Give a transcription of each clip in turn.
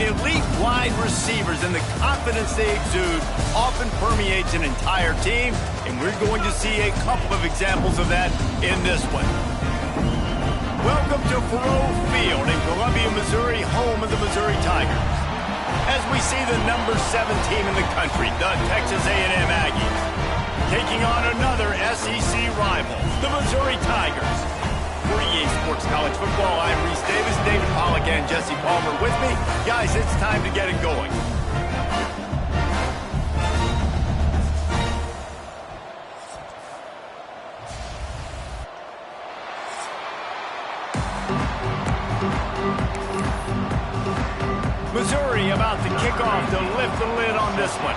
elite wide receivers and the confidence they exude often permeates an entire team, and we're going to see a couple of examples of that in this one. Welcome to Faurot Field in Columbia, Missouri, home of the Missouri Tigers. As we see the number 7 team in the country, the Texas A&M Aggies, taking on another SEC rival, the Missouri Tigers. For EA Sports College Football, I'm Reese Davis, David Pollack, and Jesse Palmer with me. Guys, it's time to get it going. Missouri about to kick off to lift the lid on this one.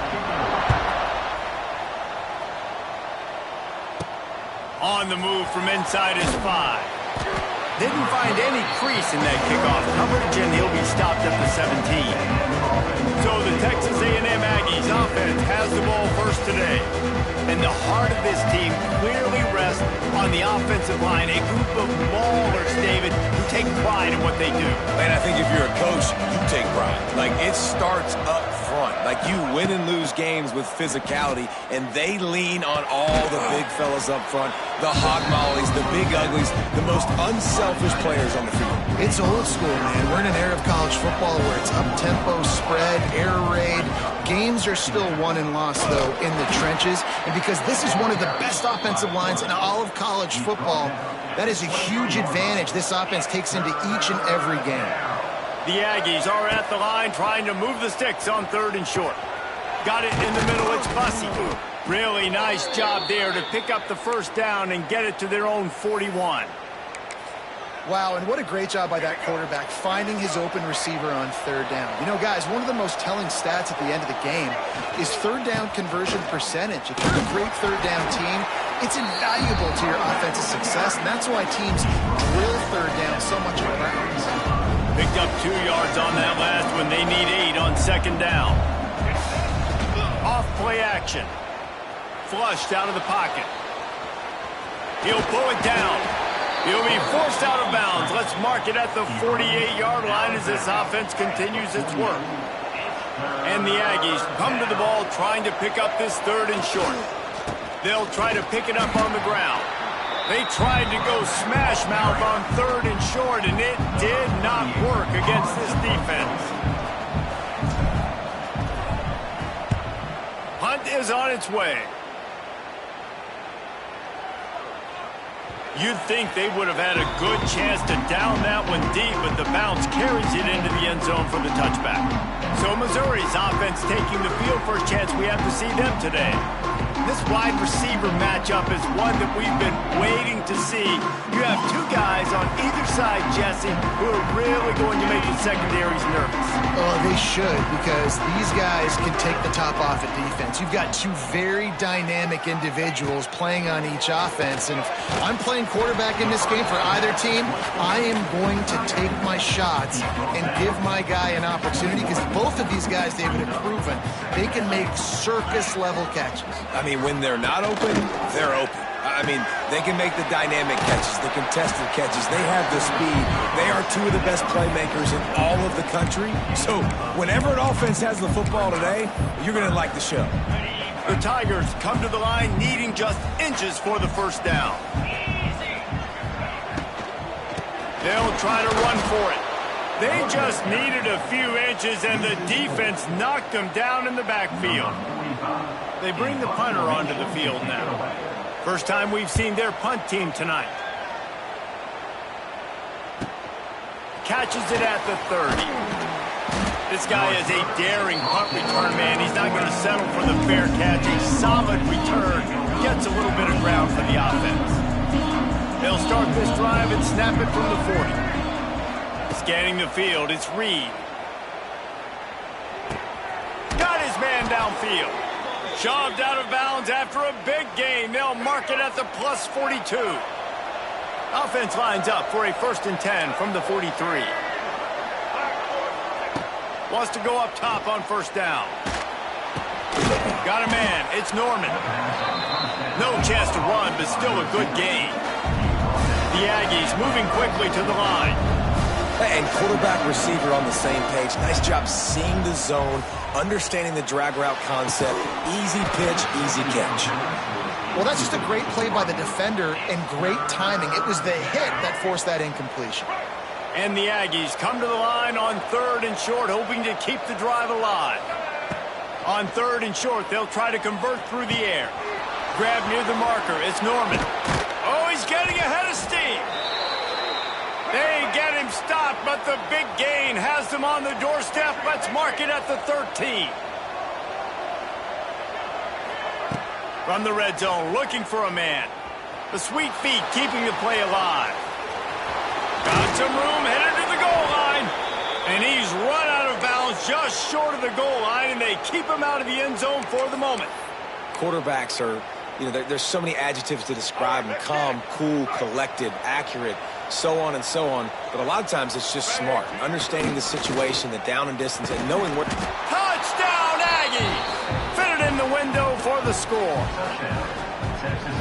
On the move from inside his 5. Didn't find any crease in that kickoff coverage, and he'll be stopped at the 17. So the Texas A&M Aggies offense has the ball first today. And the heart of this team clearly rests on the offensive line, a group of maulers, David, who take pride in what they do. And I think if you're a coach, you take pride. Like, it starts up front. Like, you win and lose games with physicality, and they lean on all the big fellas up front, the hog mollies, the big uglies, the most unselfish players on the field. It's old school, man. We're in an era of college football where it's up-tempo, spread, air raid. Games are still won and lost, though, in the trenches. And because this is one of the best offensive lines in all of college football, that is a huge advantage this offense takes into each and every game. The Aggies are at the line trying to move the sticks on 3rd and short. Got it in the middle. It's Bussey. Really nice job there to pick up the first down and get it to their own 41. Wow, and what a great job by that quarterback, finding his open receiver on 3rd down. You know, guys, one of the most telling stats at the end of the game is 3rd down conversion percentage. If you're a great 3rd down team, it's invaluable to your offensive success, and that's why teams drill 3rd down so much in practice. Picked up 2 yards on that last one. They need 8 on 2nd down. Off play action. Flushed out of the pocket. He'll pull it down. He'll be forced out of bounds. Let's mark it at the 48-yard line as this offense continues its work. And the Aggies come to the ball trying to pick up this 3rd and short. They'll try to pick it up on the ground. They tried to go smash mouth on 3rd and short, and it did not work against this defense. Hunt is on its way. You'd think they would have had a good chance to down that one deep, but the bounce carries it into the end zone for the touchback. So Missouri's offense taking the field. First chance we have to see them today. This wide receiver matchup is one that we've been waiting to see. You have 2 guys on either side, Jesse, who are really going to make the secondaries nervous. Oh, they should, because these guys can take the top off at defense. You've got 2 very dynamic individuals playing on each offense, and if I'm playing quarterback in this game for either team, I am going to take my shots and give my guy an opportunity, because both of these guys, David, have proven they can make circus-level catches. I mean, when they're not open, they're open. I mean, they can make the dynamic catches, the contested catches. They have the speed. They are 2 of the best playmakers in all of the country. So whenever an offense has the football today, you're going to like the show. The Tigers come to the line needing just inches for the first down. They'll try to run for it. They just needed a few inches, and the defense knocked them down in the backfield. They bring the punter onto the field now. First time we've seen their punt team tonight. Catches it at the 30. This guy is a daring punt return man. He's not going to settle for the fair catch. A solid return. Gets a little bit of ground for the offense. They'll start this drive and snap it from the 40. Scanning the field, it's Reed. Got his man downfield. Shoved out of bounds after a big gain. They'll mark it at the plus 42. Offense lines up for a 1st and 10 from the 43. Wants to go up top on 1st down. Got a man. It's Norman. No chance to run, but still a good gain. The Aggies moving quickly to the line. And quarterback, receiver on the same page. Nice job seeing the zone, understanding the drag route concept. Easy pitch, easy catch. Well, that's just a great play by the defender and great timing. It was the hit that forced that incompletion. And the Aggies come to the line on 3rd and short, hoping to keep the drive alive. On 3rd and short, they'll try to convert through the air. Grab near the marker. It's Norman. Oh, he's getting ahead of steam. They get him stopped, but the big gain has them on the doorstep. Let's mark it at the 13. From the red zone, looking for a man. The sweet feet keeping the play alive. Got some room, headed to the goal line. And he's run out of bounds just short of the goal line, and they keep him out of the end zone for the moment. Quarterbacks are, there's so many adjectives to describe them. Calm, cool, collected, accurate, so on and so on. But a lot of times it's just smart. Understanding the situation, the down and distance, and knowing where... Touchdown, Aggies! Fitted in the window for the score.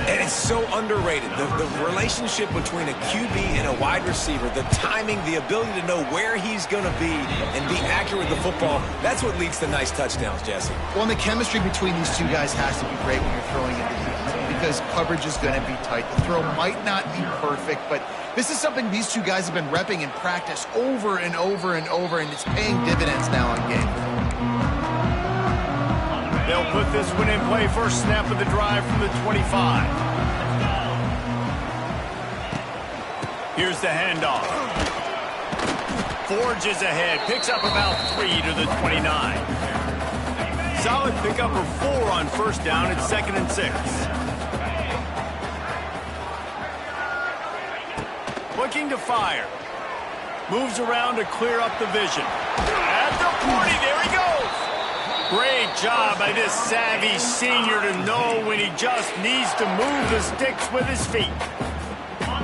And it's so underrated. The relationship between a QB and a wide receiver, the timing, the ability to know where he's going to be and be accurate with the football, that's what leads to nice touchdowns, Jesse. Well, and the chemistry between these two guys has to be great when you're throwing into the end zone because coverage is going to be tight. The throw might not be perfect, but this is something these two guys have been repping in practice over and over and over, and it's paying dividends now on game. They'll put this one in play. First snap of the drive from the 25. Here's the handoff. Forges ahead. Picks up about 3 to the 29. Solid pickup of 4 on first down. It's 2nd and 6. Looking to fire. Moves around to clear up the vision. At the 40, there he goes. Great job by this savvy senior to know when he just needs to move the sticks with his feet.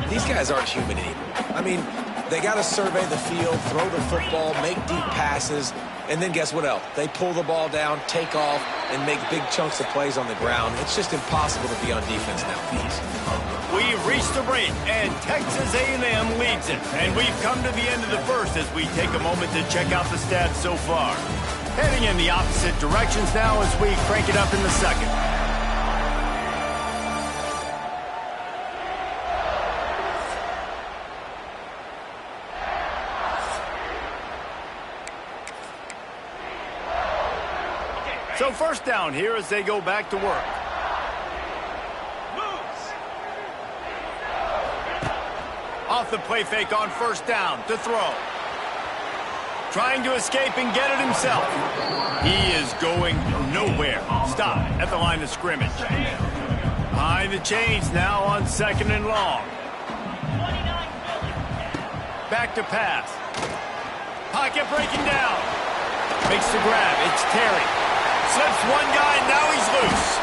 These guys aren't human anymore. I mean, they got to survey the field, throw the football, make deep passes, and then guess what else? They pull the ball down, take off, and make big chunks of plays on the ground. It's just impossible to be on defense nowadays. We've reached the break, and Texas A&M leads it. And we've come to the end of the first as we take a moment to check out the stats so far. Heading in the opposite directions now as we crank it up in the second. So first down here as they go back to work. Off the play fake on first down to throw. Trying to escape and get it himself. He is going nowhere. Stop at the line of scrimmage. Behind the chains now on 2nd and long. Back to pass. Pocket breaking down. Makes the grab. It's Terry. Slips one guy, now he's loose.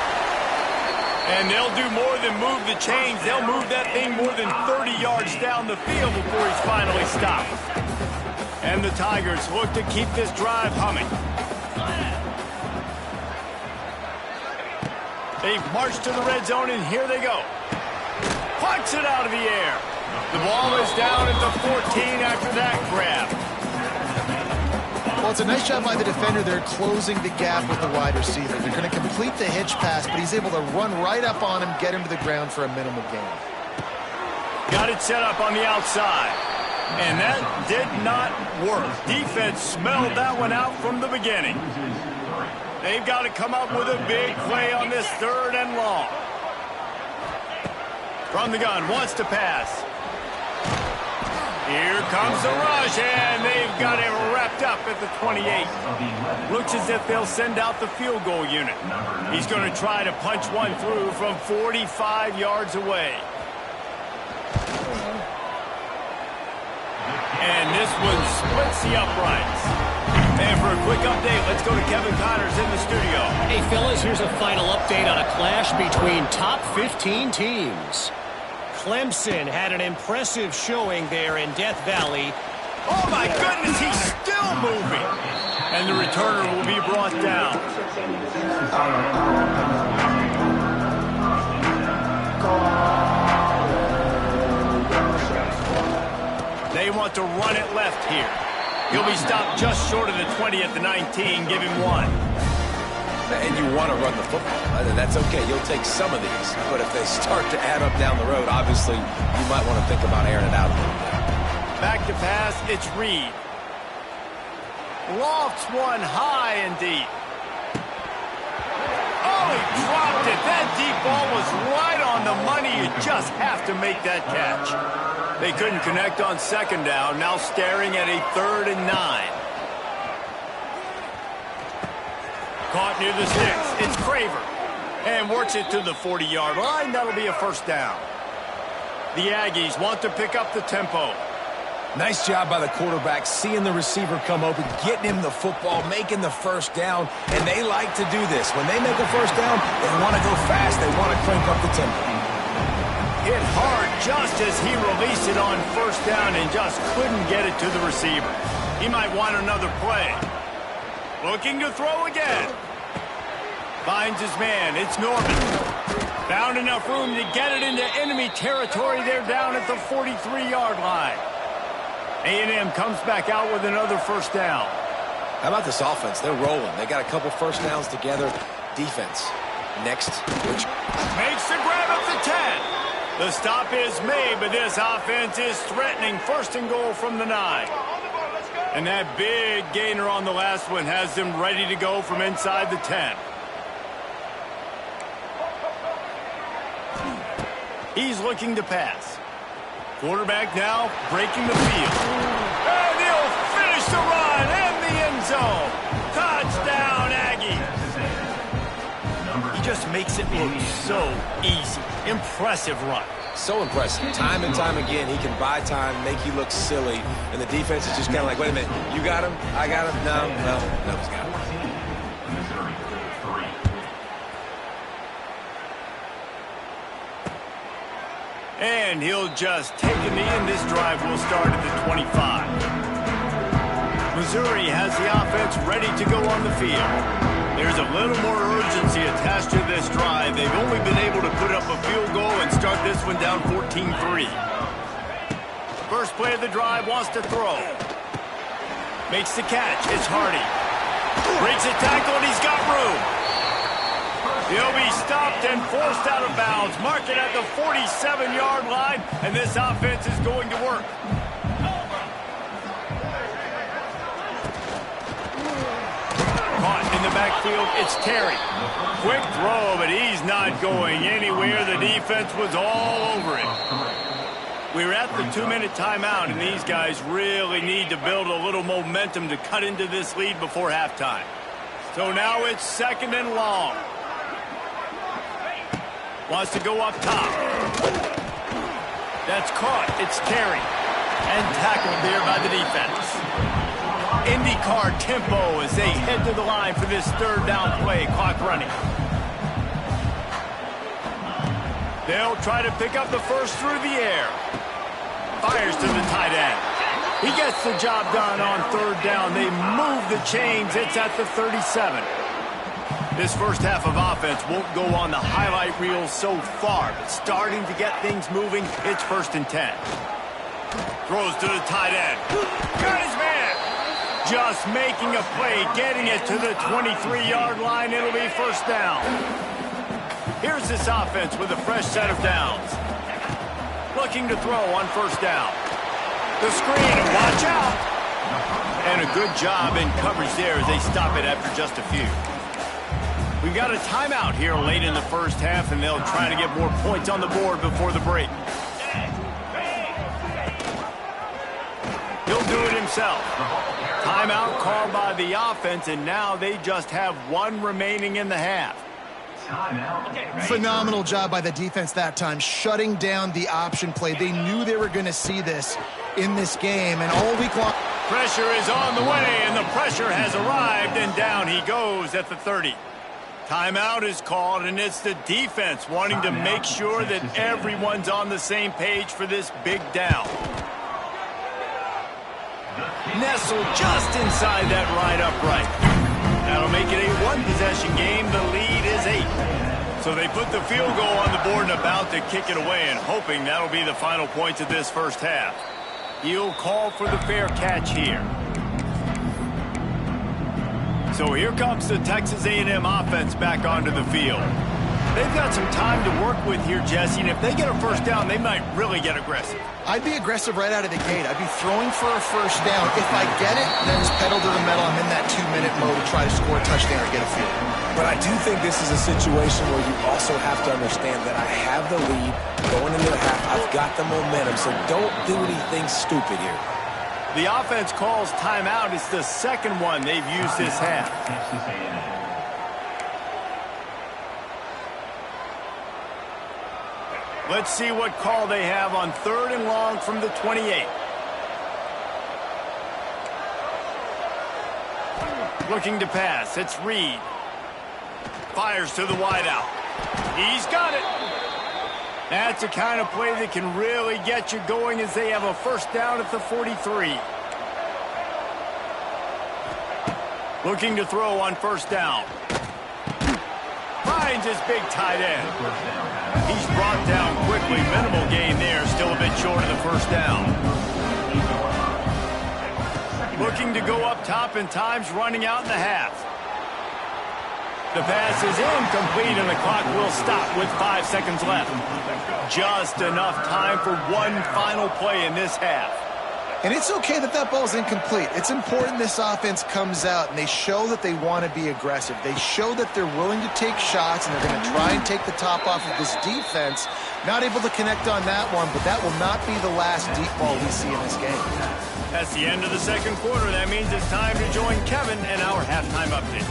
And they'll do more than move the chains. They'll move that thing more than 30 yards down the field before he's finally stopped. And the Tigers look to keep this drive humming. They've marched to the red zone, and here they go. Punts it out of the air. The ball is down at the 14 after that grab. Well, it's a nice job by the defender there closing the gap with the wide receiver. They're going to complete the hitch pass, but he's able to run right up on him, get him to the ground for a minimal gain. Got it set up on the outside. And that did not work. Defense smelled that one out from the beginning. They've got to come up with a big play on this 3rd and long. From the gun, wants to pass. Here comes the rush, and they've got it wrapped up at the 28. Looks as if they'll send out the field goal unit. He's going to try to punch one through from 45 yards away. And this one splits the uprights. And for a quick update, let's go to Kevin Connors in the studio. Hey, fellas, here's a final update on a clash between top 15 teams. Clemson had an impressive showing there in Death Valley. Oh, my goodness, he's still moving. And the returner will be brought down. They They want to run it left here. He'll be stopped just short of the 20 at the 19. Give him 1. And you want to run the football. That's okay. You'll take some of these. But if they start to add up down the road, obviously, you might want to think about airing it out a little bit. Back to pass, it's Reed. Lofts one high and deep. Oh, he dropped it. That deep ball was right on the money. You just have to make that catch. They couldn't connect on second down. Now staring at a 3rd and 9. Caught near the sticks. It's Craver. And works it to the 40-yard line. That'll be a first down. The Aggies want to pick up the tempo. Nice job by the quarterback, seeing the receiver come open, getting him the football, making the first down, and they like to do this. When they make a first down, they want to go fast. They want to crank up the tempo. Hit hard just as he released it on first down and just couldn't get it to the receiver. He might want another play. Looking to throw again. Finds his man. It's Norman. Found enough room to get it into enemy territory. They're down at the 43-yard line. A&M comes back out with another first down. How about this offense? They're rolling. They got a couple first downs together. Defense. Next. Makes the grab at the 10. The stop is made, but this offense is threatening. First and goal from the 9. And that big gainer on the last one has them ready to go from inside the 10. He's looking to pass. Quarterback now breaking the field. And he'll finish the run in the end zone. Touchdown, Aggies. He just makes it look so easy. Impressive run. So impressive. Time and time again, he can buy time, make you look silly, and the defense is just kind of like, wait a minute, you got him? I got him? No, he's got him. And he'll just take a knee, and this drive will start at the 25. Missouri has the offense ready to go on the field. There's a little more urgency attached to this drive. They've only been able to put up a field goal and start this one down 14-3. First play of the drive, wants to throw. Makes the catch. It's Hardy. Breaks a tackle, and he's got room. He'll be stopped and forced out of bounds. Mark it at the 47-yard line, and this offense is going to work. Caught in the backfield, it's Terry. Quick throw, but he's not going anywhere. The defense was all over him. We're at the 2-minute timeout, and these guys really need to build a little momentum to cut into this lead before halftime. So now it's 2nd and long. Wants to go up top. That's caught. It's Terry. And tackled there by the defense. IndyCar tempo as they head to the line for this 3rd down play. Clock running. They'll try to pick up the first through the air. Fires to the tight end. He gets the job done on 3rd down. They move the chains. It's at the 37. This first half of offense won't go on the highlight reel so far, but starting to get things moving, it's 1st and 10. Throws to the tight end. Got his man. Just making a play, getting it to the 23-yard line. It'll be first down. Here's this offense with a fresh set of downs. Looking to throw on 1st down. The screen, and watch out. And a good job in coverage there as they stop it after just a few. We've got a timeout here late in the first half, and they'll try to get more points on the board before the break. He'll do it himself. Timeout called by the offense, and now they just have 1 remaining in the half. Phenomenal job by the defense that time, shutting down the option play. They knew they were going to see this in this game, and all week long. Pressure is on the way, and the pressure has arrived, and down he goes at the 30. Timeout is called, and it's the defense wanting to make sure that everyone's on the same page for this big down. Nestled just inside that right upright. That'll make it a 1-possession game. The lead is 8. So they put the field goal on the board and about to kick it away, and hoping that'll be the final points of this first half. He'll call for the fair catch here. So here comes the Texas A&M offense back onto the field. They've got some time to work with here, Jesse, and if they get a first down, they might really get aggressive. I'd be aggressive right out of the gate. I'd be throwing for a first down. If I get it, then it's pedal to the metal. I'm in that 2-minute mode to try to score a touchdown or get a field. But I do think this is a situation where you also have to understand that I have the lead going into the half. I've got the momentum, so don't do anything stupid here. The offense calls timeout. It's the second one they've used this half. Let's see what call they have on 3rd and long from the 28. Looking to pass. It's Reed. Fires to the wideout. He's got it. That's the kind of play that can really get you going as they have a first down at the 43. Looking to throw on first down. Finds his big tight end. He's brought down quickly. Minimal gain there. Still a bit short of the first down. Looking to go up top and time's running out in the half. The pass is incomplete and the clock will stop with 5 seconds left. Just enough time for one final play in this half. And it's okay that that ball's incomplete. It's important this offense comes out and they show that they want to be aggressive. They show that they're willing to take shots and they're going to try and take the top off of this defense. Not able to connect on that one, but that will not be the last deep ball we see in this game. That's the end of the second quarter. That means it's time to join Kevin and our halftime update.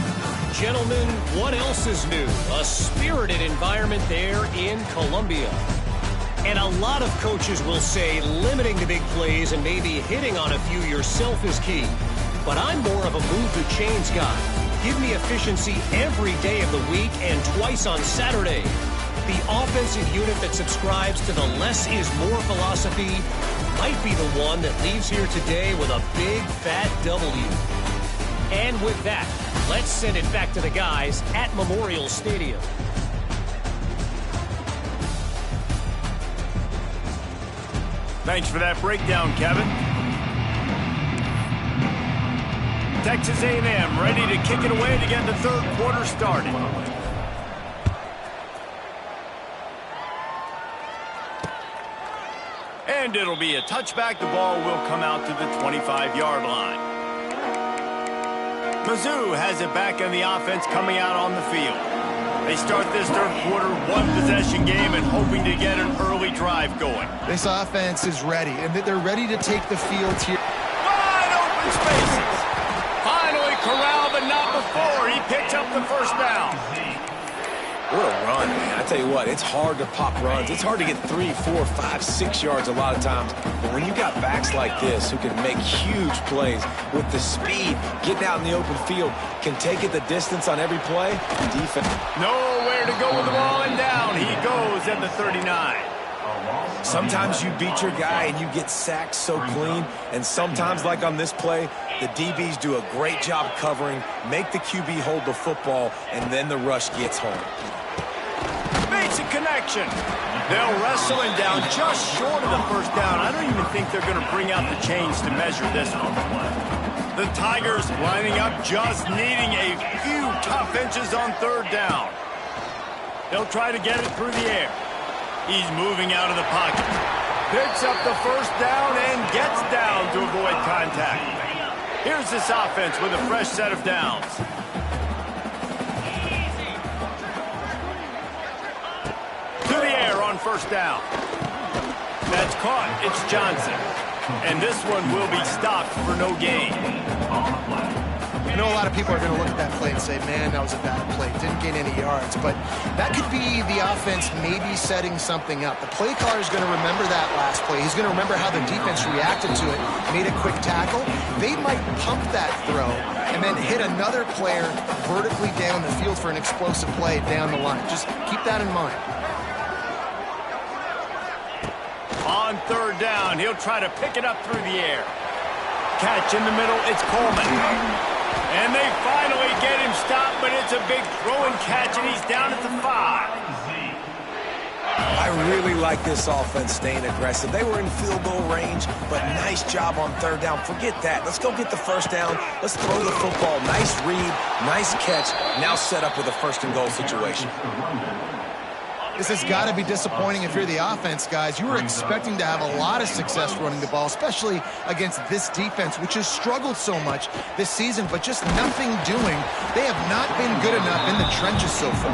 Gentlemen, what else is new? A spirited environment there in Columbia. And a lot of coaches will say limiting the big plays and maybe hitting on a few yourself is key. But I'm more of a move the chains guy. Give me efficiency every day of the week and twice on Saturday. The offensive unit that subscribes to the less is more philosophy might be the one that leaves here today with a big fat W. And with that, let's send it back to the guys at Memorial Stadium. Thanks for that breakdown, Kevin. Texas A&M ready to kick it away to get the third quarter started. And it'll be a touchback. The ball will come out to the 25-yard line. Mizzou has it back in the offense coming out on the field. They start this third quarter one-possession game and hoping to get an early drive going. This offense is ready, and they're ready to take the field here. Wide open spaces. Finally corralled, but not before. He picks up the first down. What a run, man. I tell you what, it's hard to pop runs. It's hard to get 3, 4, 5, 6 yards a lot of times. But when you got backs like this who can make huge plays with the speed, getting out in the open field, can take it the distance on every play, defense. Nowhere to go with the ball, and down he goes at the 39. Sometimes you beat your guy and you get sacked so clean, and sometimes, like on this play, the DBs do a great job covering, make the QB hold the football, and then the rush gets home. Basic connection. They'll wrestle him down just short of the first down. I don't even think they're going to bring out the chains to measure this one. The Tigers lining up, just needing a few tough inches on third down. They'll try to get it through the air. He's moving out of the pocket. Picks up the first down and gets down to avoid contact. Here's this offense with a fresh set of downs. To the air on first down. That's caught. It's Johnson. And this one will be stopped for no gain. I know a lot of people are going to look at that play and say, man, that was a bad play. Didn't gain any yards. But that could be the offense maybe setting something up. The play caller is going to remember that last play. He's going to remember how the defense reacted to it, made a quick tackle. They might pump that throw and then hit another player vertically down the field for an explosive play down the line. Just keep that in mind. On third down, he'll try to pick it up through the air. Catch in the middle, it's Coleman. And they finally get him stopped, but it's a big throw and catch, and he's down at the 5. I really like this offense staying aggressive. They were in field goal range, but nice job on third down. Forget that. Let's go get the first down. Let's throw the football. Nice read, nice catch. Now set up with a first and goal situation. This has got to be disappointing if you're the offense, guys. You were expecting to have a lot of success running the ball, especially against this defense, which has struggled so much this season, but just nothing doing. They have not been good enough in the trenches so far.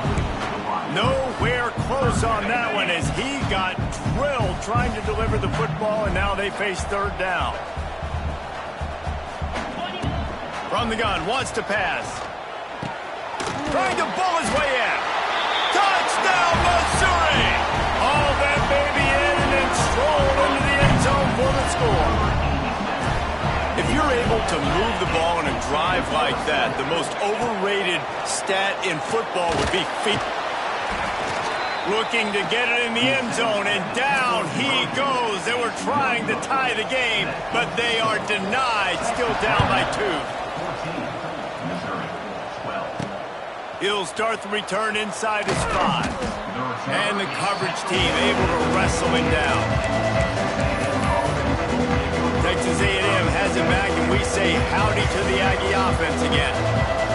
Nowhere close on that one as he got drilled trying to deliver the football, and now they face third down. From the gun, wants to pass. Trying to bull his way in. Touchdown, Missouri! All that baby in and then stroll into the end zone for the score. If you're able to move the ball in a drive like that, the most overrated stat in football would be feet. Looking to get it in the end zone, and down he goes. They were trying to tie the game, but they are denied, still down by 2. He'll start the return inside his 5. And the coverage team able to wrestle him down. Texas A&M has it back, and we say howdy to the Aggie offense again.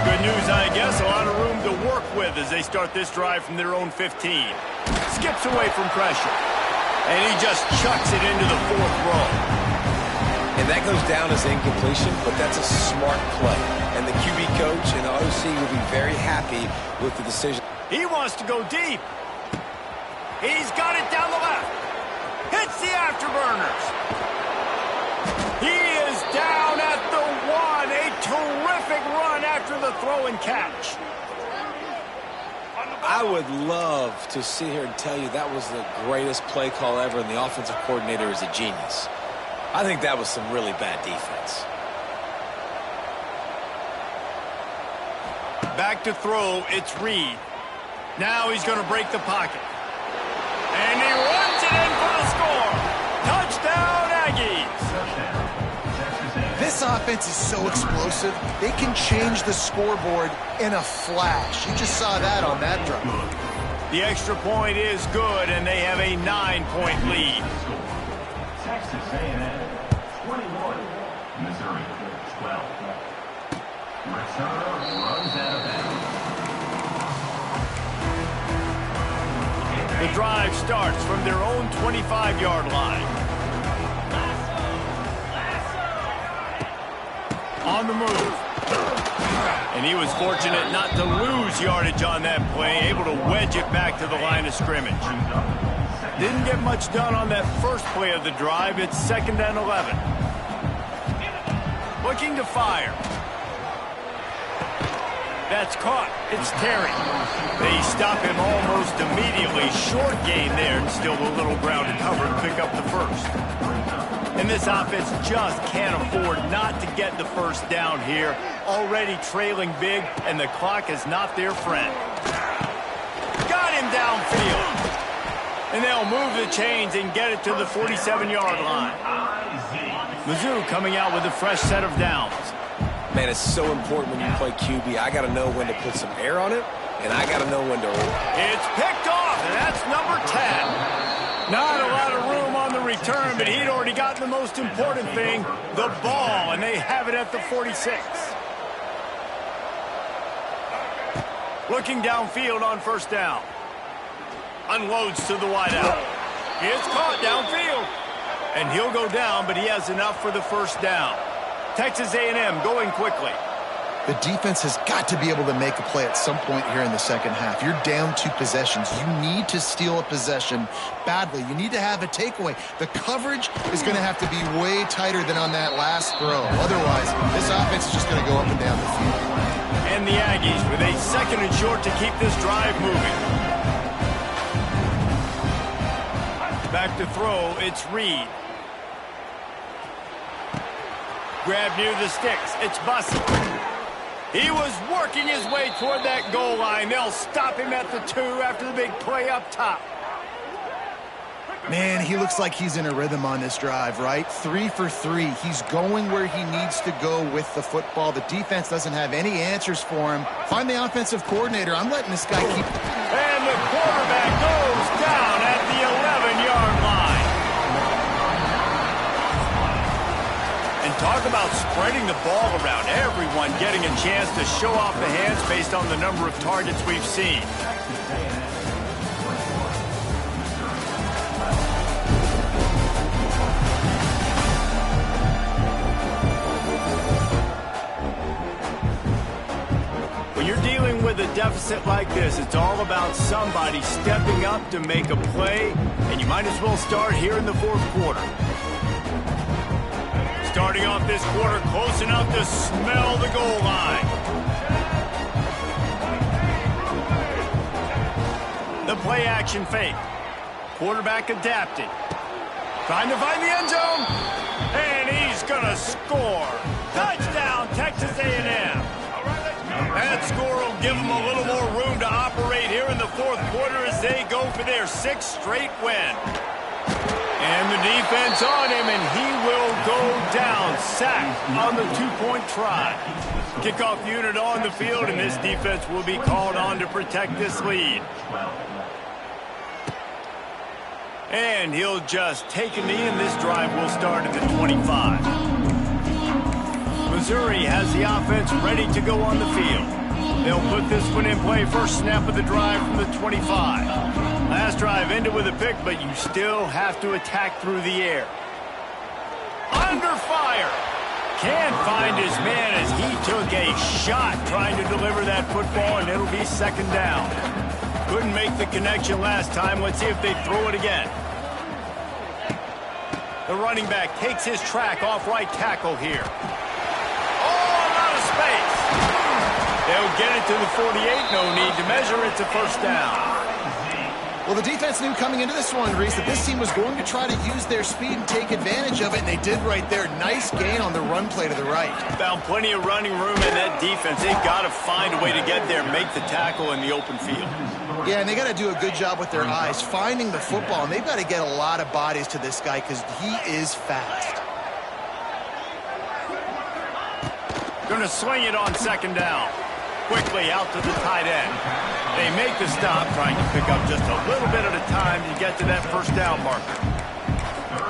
Good news, I guess, a lot of room to work with as they start this drive from their own 15. Skips away from pressure. And he just chucks it into the 4th row. And that goes down as incompletion, but that's a smart play. And the QB coach and the OC will be very happy with the decision. He wants to go deep. He's got it down the left. Hits the afterburners. He is down at the 1. A terrific run after the throw and catch. I would love to sit here and tell you that was the greatest play call ever, and the offensive coordinator is a genius. I think that was some really bad defense. Back to throw, it's Reed. Now he's going to break the pocket. And he runs it in for the score. Touchdown, Aggies. This offense is so explosive, they can change the scoreboard in a flash. You just saw that on that drive. The extra point is good, and they have a 9-point lead. Texas A&M 21, Missouri 12. Return runs out of bounds. The drive starts from their own 25-yard line. On the move. And he was fortunate not to lose yardage on that play, able to wedge it back to the line of scrimmage. Didn't get much done on that first play of the drive. It's 2nd and 11. Looking to fire. That's caught. It's Terry. They stop him almost immediately. Short gain there, and still a little ground to cover to pick up the first. And this offense just can't afford not to get the first down here. Already trailing big, and the clock is not their friend. Got him downfield. And they'll move the chains and get it to the 47-yard line. Mizzou coming out with a fresh set of downs. Man, it's so important when you play QB. I got to know when to put some air on it, and I got to know when to roll. It's picked off, and that's number 10. Not a lot of room on the return, but he'd already gotten the most important thing, the ball, and they have it at the 46. Looking downfield on first down. Unloads to the wideout. It's caught downfield. And he'll go down, but he has enough for the first down. Texas A&M going quickly. The defense has got to be able to make a play at some point here in the second half. You're down 2 possessions. You need to steal a possession badly. You need to have a takeaway. The coverage is going to have to be way tighter than on that last throw. Otherwise, this offense is just going to go up and down the field. And the Aggies with a 2nd and short to keep this drive moving. Back to throw, it's Reed. Grab near the sticks, it's Bussey. He was working his way toward that goal line. They'll stop him at the 2 after the big play up top. Man, he looks like he's in a rhythm on this drive, right? 3 for 3. He's going where he needs to go with the football. The defense doesn't have any answers for him. Find the offensive coordinator. I'm letting this guy keep... And the quarterback goes down at the Talk about spreading the ball around. Everyone getting a chance to show off the hands based on the number of targets we've seen. When you're dealing with a deficit like this, it's all about somebody stepping up to make a play, and you might as well start here in the fourth quarter. Starting off this quarter close enough to smell the goal line. The play action fake. Quarterback adapted. Trying to find the end zone. And he's going to score. Touchdown, Texas A&M. That score will give them a little more room to operate here in the fourth quarter as they go for their 6th straight win. And the defense on him, and he will go down. Sacked on the 2-point try. Kickoff unit on the field, and this defense will be called on to protect this lead. And he'll just take a knee, and this drive will start at the 25. Missouri has the offense ready to go on the field. They'll put this one in play. First snap of the drive from the 25. Last drive ended with a pick, but you still have to attack through the air. Under fire. Can't find his man as he took a shot trying to deliver that football, and it'll be 2nd down. Couldn't make the connection last time. Let's see if they throw it again. The running back takes his track off right tackle here. Out of space. They'll get it to the 48. No need to measure. It's a 1st down. Well, the defense knew coming into this one, Reese, that this team was going to try to use their speed and take advantage of it, and they did right there. Nice gain on the run play to the right. Found plenty of running room in that defense. They've got to find a way to get there, make the tackle in the open field. Yeah, and they got to do a good job with their eyes, finding the football, and they've got to get a lot of bodies to this guy because he is fast. Going to swing it on 2nd down. Quickly out to the tight end. They make the stop, trying to pick up just a little bit at a time to get to that 1st down marker.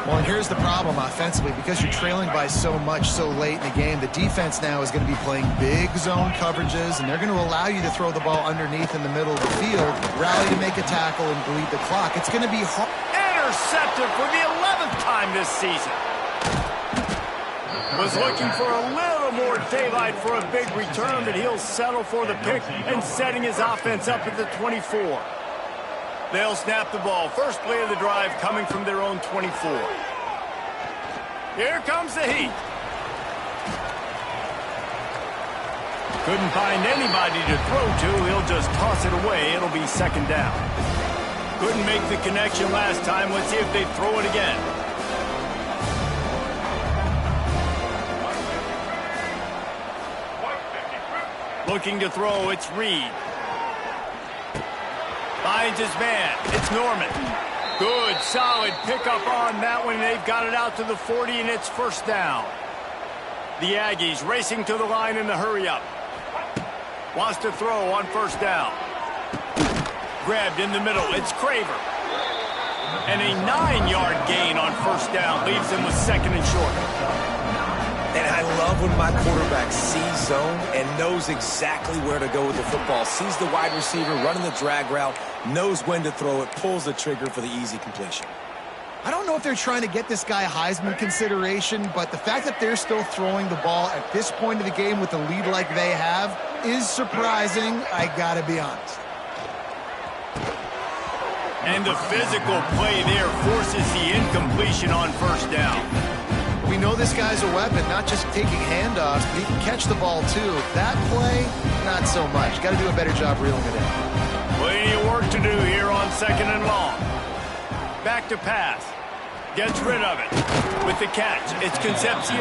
Well, and here's the problem offensively. Because you're trailing by so much so late in the game, the defense now is going to be playing big zone coverages, and they're going to allow you to throw the ball underneath in the middle of the field, rally to make a tackle, and bleed the clock. It's going to be hard. Intercepted for the 11th time this season. Was looking for a little more daylight for a big return, but he'll settle for the pick and setting his offense up at the 24. They'll snap the ball. First play of the drive coming from their own 24. Here comes the heat. Couldn't find anybody to throw to. He'll just toss it away. It'll be 2nd down. Couldn't make the connection last time. Let's see if they throw it again. Looking to throw, it's Reed. Finds his man. It's Norman. Good, solid pickup on that one. They've got it out to the 40, and it's 1st down. The Aggies racing to the line in the hurry-up. Wants to throw on 1st down. Grabbed in the middle. It's Craver. And a 9-yard gain on 1st down leaves them with 2nd and short. And I love when my quarterback sees zone and knows exactly where to go with the football. Sees the wide receiver running the drag route, knows when to throw it, pulls the trigger for the easy completion. I don't know if they're trying to get this guy Heisman consideration, but the fact that they're still throwing the ball at this point of the game with a lead like they have is surprising, I gotta be honest. And the physical play there forces the incompletion on 1st down. We know this guy's a weapon, not just taking handoffs, but he can catch the ball too. That play, not so much. Got to do a better job reeling it in. Plenty of work to do here on 2nd and long. Back to pass. Gets rid of it. With the catch, it's Concepcion.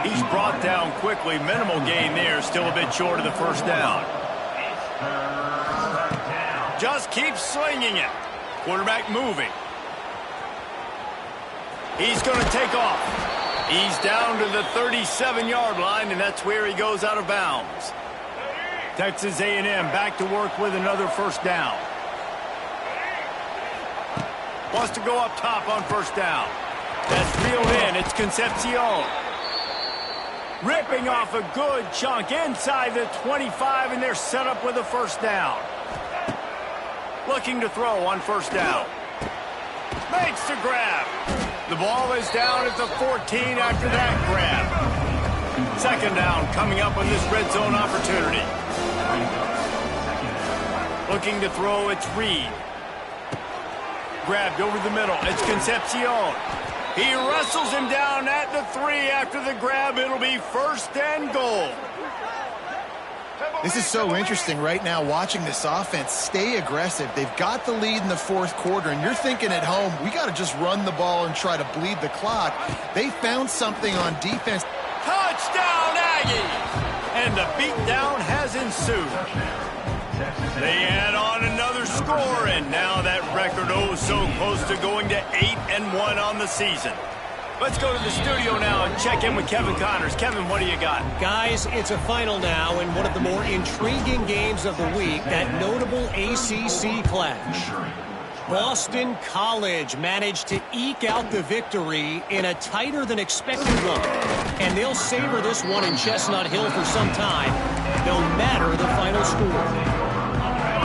He's brought down quickly. Minimal gain there. Still a bit short of the 1st down. Just keeps swinging it. Quarterback moving. He's going to take off. He's down to the 37-yard line, and that's where he goes out of bounds. Texas A&M back to work with another 1st down. Wants to go up top on 1st down. That's reeled in. It's Concepcion. Ripping off a good chunk inside the 25, and they're set up with a first down. Looking to throw on first down. Makes the grab. The ball is down at the 14 after that grab. Second down coming up on this red zone opportunity. Looking to throw, it's Reed. Grabbed over the middle, it's Concepcion. He wrestles him down at the 3 after the grab. It'll be first and goal. This is so interesting right now, watching this offense stay aggressive. They've got the lead in the fourth quarter, and you're thinking at home, we got to just run the ball and try to bleed the clock. They found something on defense. Touchdown, Aggies! And the beatdown has ensued. They add on another score, and now that record so close to going to 8-1 on the season. Let's go to the studio now and check in with Kevin Connors. Kevin, what do you got? Guys, it's a final now in one of the more intriguing games of the week, that notable ACC clash. Boston College managed to eke out the victory in a tighter than expected one. And they'll savor this one in Chestnut Hill for some time, no matter the final score.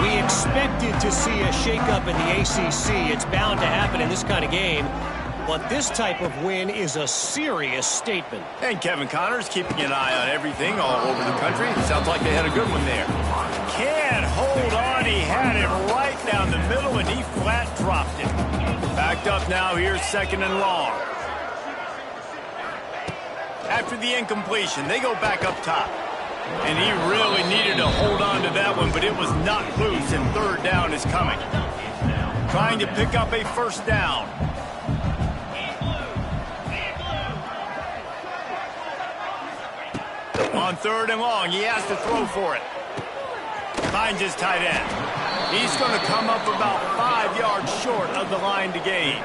We expected to see a shakeup in the ACC. It's bound to happen in this kind of game. But this type of win is a serious statement. And Kevin Connors keeping an eye on everything all over the country. Sounds like they had a good one there. Can't hold on. He had it right down the middle, and he flat dropped it. Backed up now. Here's second and long. After the incompletion, they go back up top. And he really needed to hold on to that one, but it was not loose, and third down is coming. Trying to pick up a first down. On third and long, he has to throw for it. Finds his tight end. He's going to come up about 5 yards short of the line to gain.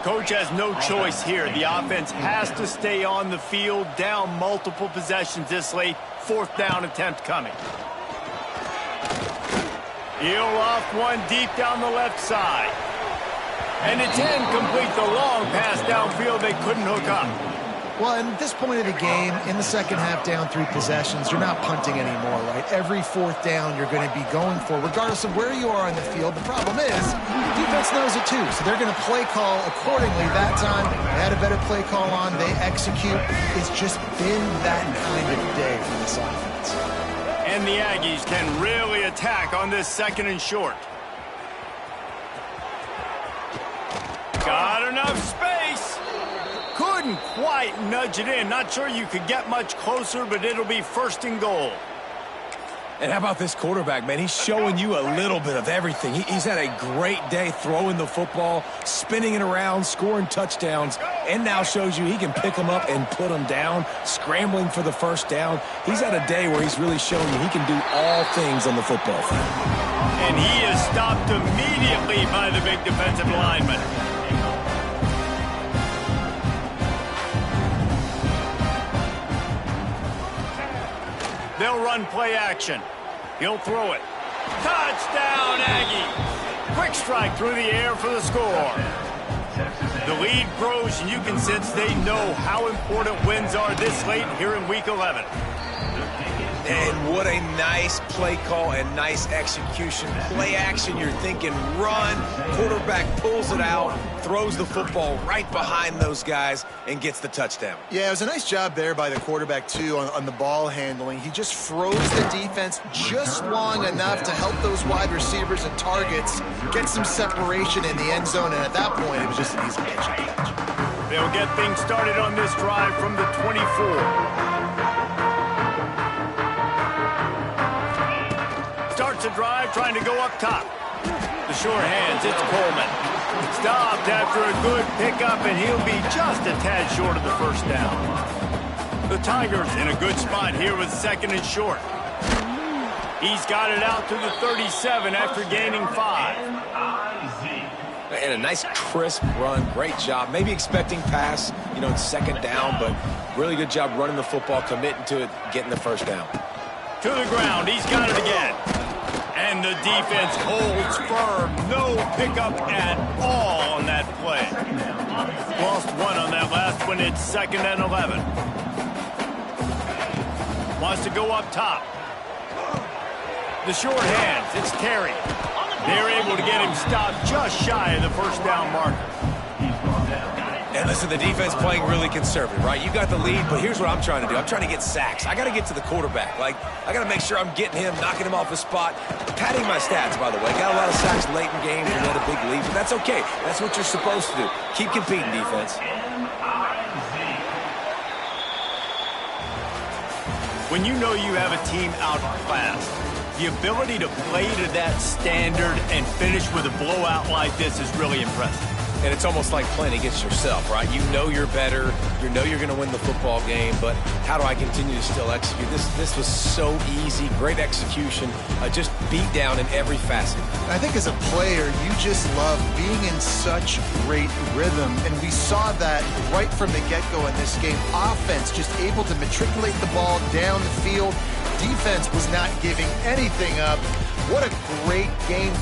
Coach has no choice here. The offense has to stay on the field, down multiple possessions this late. Fourth down attempt coming. He'll off one deep down the left side. And it's incomplete. The long pass downfield, they couldn't hook up. Well, at this point of the game, in the second half, down 3 possessions, you're not punting anymore, right? Every fourth down you're going to be going for, regardless of where you are on the field. The problem is, the defense knows it too, so they're going to play call accordingly. That time, they had a better play call on. They execute. It's just been that kind of day for this offense. And the Aggies can really attack on this second and short. Got enough space. Couldn't quite nudge it in. Not sure you could get much closer, but it'll be first and goal. And how about this quarterback, man? He's showing you a little bit of everything. He's had a great day throwing the football, spinning it around, scoring touchdowns, and now shows you he can pick them up and put them down, scrambling for the first down. He's had a day where he's really shown you he can do all things on the football field. And he is stopped immediately by the big defensive lineman. They'll run play action. He'll throw it. Touchdown, Aggie. Quick strike through the air for the score. The lead grows, and you can sense they know how important wins are this late here in Week 11. And what a nice play call and nice execution. Play action, you're thinking run. Quarterback pulls it out, throws the football right behind those guys, and gets the touchdown. Yeah, it was a nice job there by the quarterback, too, on the ball handling. He just froze the defense just long enough to help those wide receivers and targets get some separation in the end zone, and at that point, it was just an easy catch. They'll get things started on this drive from the 24. Starts a drive trying to go up top. The sure hands, it's Coleman. Stopped after a good pickup, and he'll be just a tad short of the first down. The Tigers in a good spot here with second and short. He's got it out to the 37 after gaining 5. And a nice crisp run, great job. Maybe expecting pass, in second down, but really good job running the football, committing to it, getting the first down. To the ground, he's got it again. And the defense holds firm. No pickup at all on that play. Lost one on that last one. It's second and 11. Wants to go up top. The short hands, it's Terry. They're able to get him stopped just shy of the first down marker. And listen, the defense playing really conservative, right? You got the lead, but here's what I'm trying to do. I'm trying to get sacks. I got to get to the quarterback. Like, I got to make sure I'm getting him, knocking him off his spot. Padding my stats, by the way. Got a lot of sacks late in games and had a big lead, but that's okay. That's what you're supposed to do. Keep competing, defense. When you know you have a team outclassed, the ability to play to that standard and finish with a blowout like this is really impressive. And it's almost like playing against yourself, right? You know you're better. You know you're going to win the football game, but how do I continue to still execute? This was so easy. Great execution. Just beat down in every facet. I think as a player, you just love being in such great rhythm, and we saw that right from the get-go in this game. Offense just able to matriculate the ball down the field. Defense was not giving anything up. What a great game